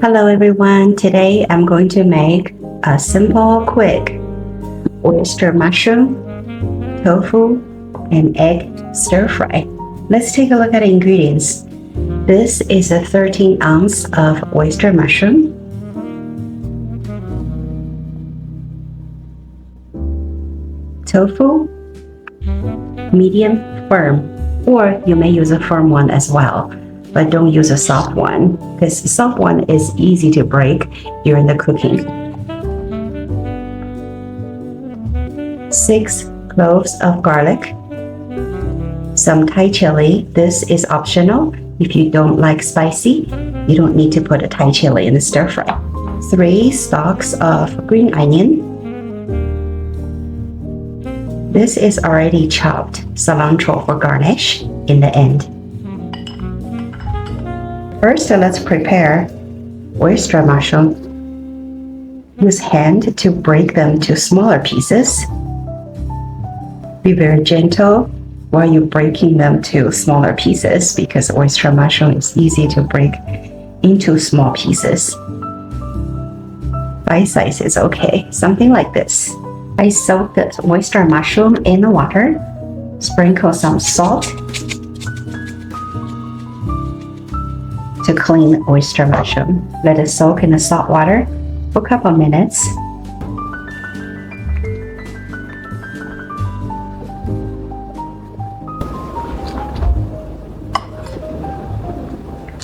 Hello everyone, today I'm going to make a simple, quick oyster mushroom, tofu, and egg stir fry. Let's take a look at the ingredients. This is a 13 ounce of oyster mushroom, tofu, medium firm, or you may use a firm one as well. But don't use a soft one because the soft one is easy to break during the cooking. 6 cloves of garlic, some Thai chili. This is optional. If you don't like spicy, you don't need to put a Thai chili in the stir fry. 3 stalks of green onion. This is already chopped cilantro for garnish in the end. First, let's prepare oyster mushroom. Use hand to break them to smaller pieces. Be very gentle while you're breaking them to smaller pieces because oyster mushroom is easy to break into small pieces. Bite size is okay, something like this. I soak the oyster mushroom in the water, sprinkle some salt to clean oyster mushroom. Let it soak in the salt water for a couple of minutes.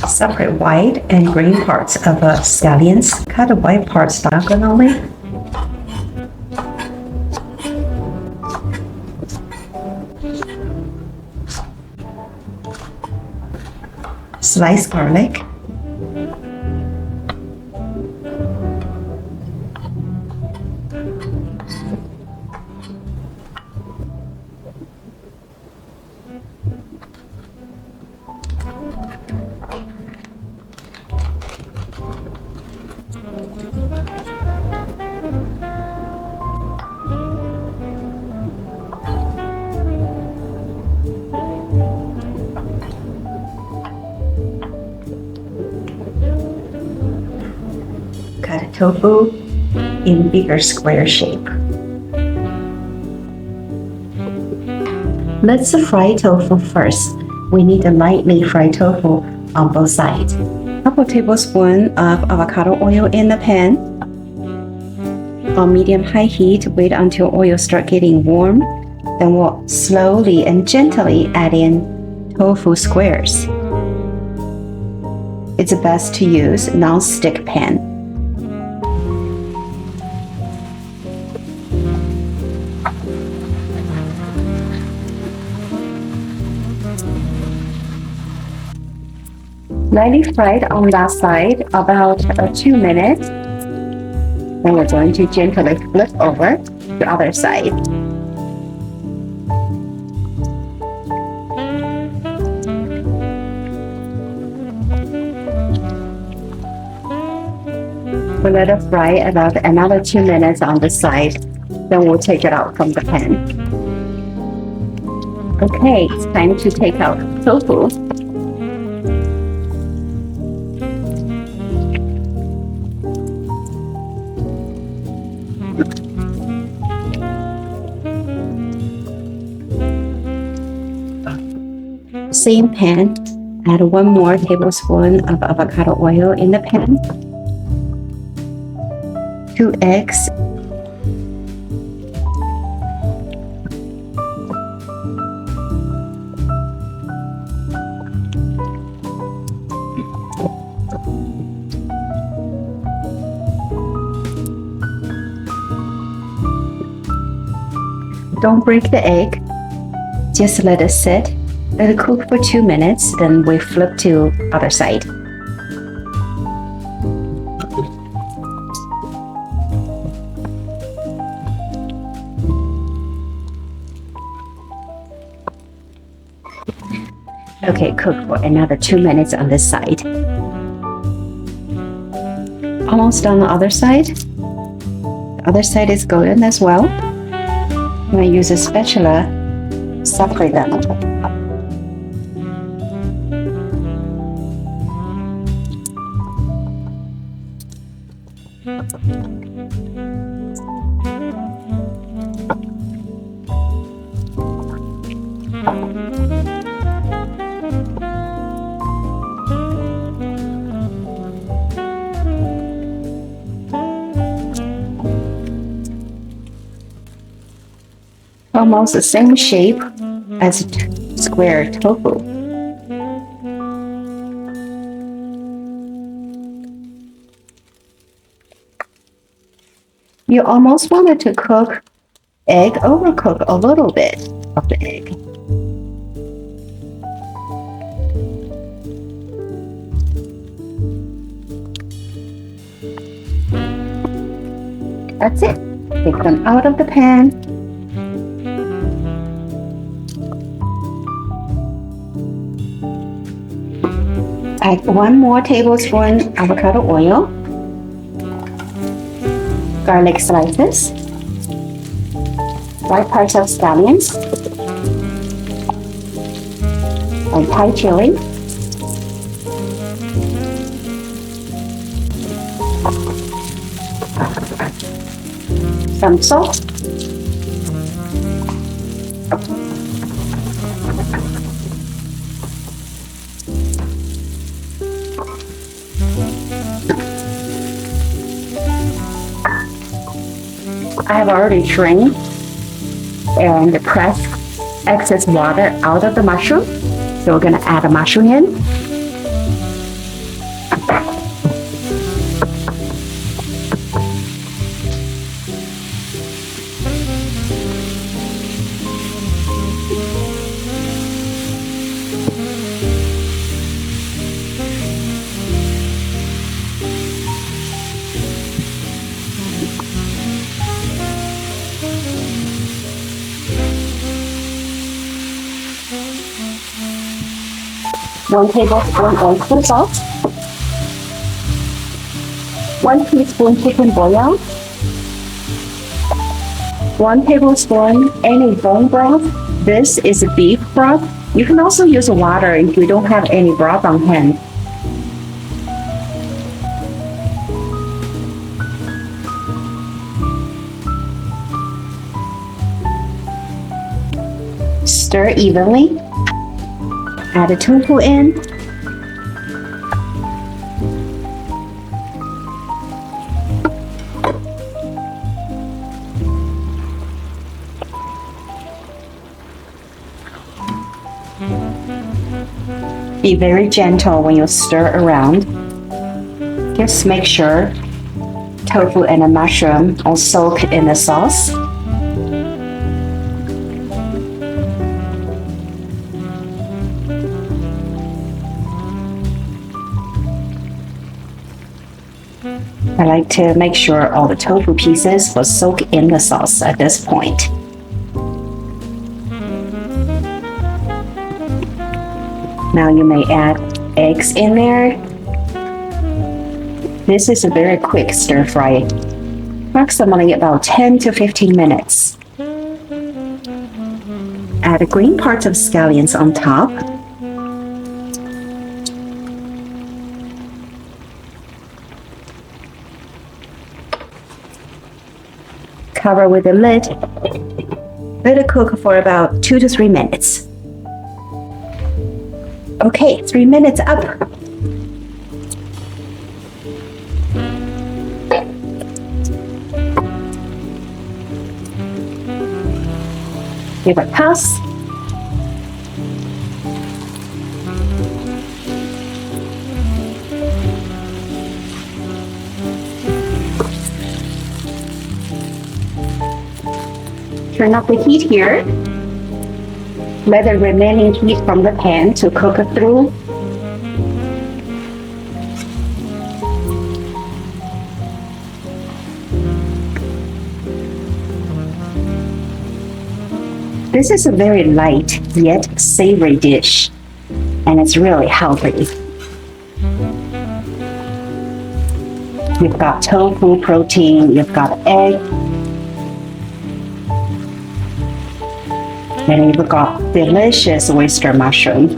Separate white and green parts of scallions. Cut the white parts diagonally. Sliced garlic. Cut tofu in bigger square shape. Let's fry tofu first. We need a lightly fried tofu on both sides. Couple tablespoons of avocado oil in the pan. On medium-high heat, wait until oil starts getting warm. Then we'll slowly and gently add in tofu squares. It's best to use non-stick pan. Lightly fried on that side about 2 minutes. Then we're going to gently flip over to the other side. We'll let it fry about another 2 minutes on the side. Then we'll take it out from the pan. Okay, it's time to take out tofu. Same pan, add 1 more tablespoon of avocado oil in the pan. 2 eggs. Don't break the egg. Just let it sit. Let it cook for 2 minutes, then we flip to other side. Okay, cook for another 2 minutes on this side. Almost on the other side. The other side is golden as well. I'm going to use a spatula, separate them. Almost the same shape as square tofu. You almost wanted to cook egg, overcook a little bit of the egg. That's it. Take them out of the pan. Add 1 more tablespoon avocado oil, garlic slices, white parts of scallions, and Thai chili, some salt, I have already drained and pressed excess water out of the mushroom. So we're going to add the mushroom in. One tablespoon oyster salt, 1 teaspoon chicken bouillon, 1 tablespoon any bone broth. This is beef broth. You can also use water if you don't have any broth on hand. Stir evenly. Add the tofu in. Be very gentle when you stir around. Just make sure tofu and the mushroom all soak in the sauce. I like to make sure all the tofu pieces will soak in the sauce at this point. Now you may add eggs in there. This is a very quick stir fry, approximately about 10 to 15 minutes. Add the green parts of scallions on top. Cover with a lid. Let it cook for about 2 to 3 minutes. Okay, 3 minutes up. Give it a toss. Turn up the heat here. Let the remaining heat from the pan to cook through. This is a very light yet savory dish. and it's really healthy. You've got tofu protein, you've got egg, and you've got delicious oyster mushroom.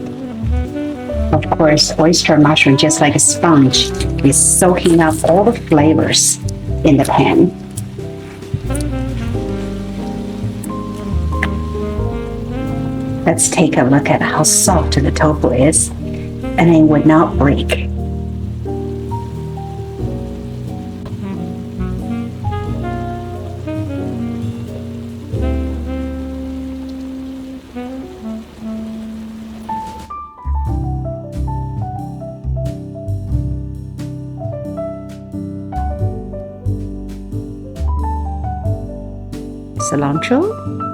Of course, oyster mushroom, just like a sponge, is soaking up all the flavors in the pan. Let's take a look at how soft the tofu is, and it would not break. Cilantro.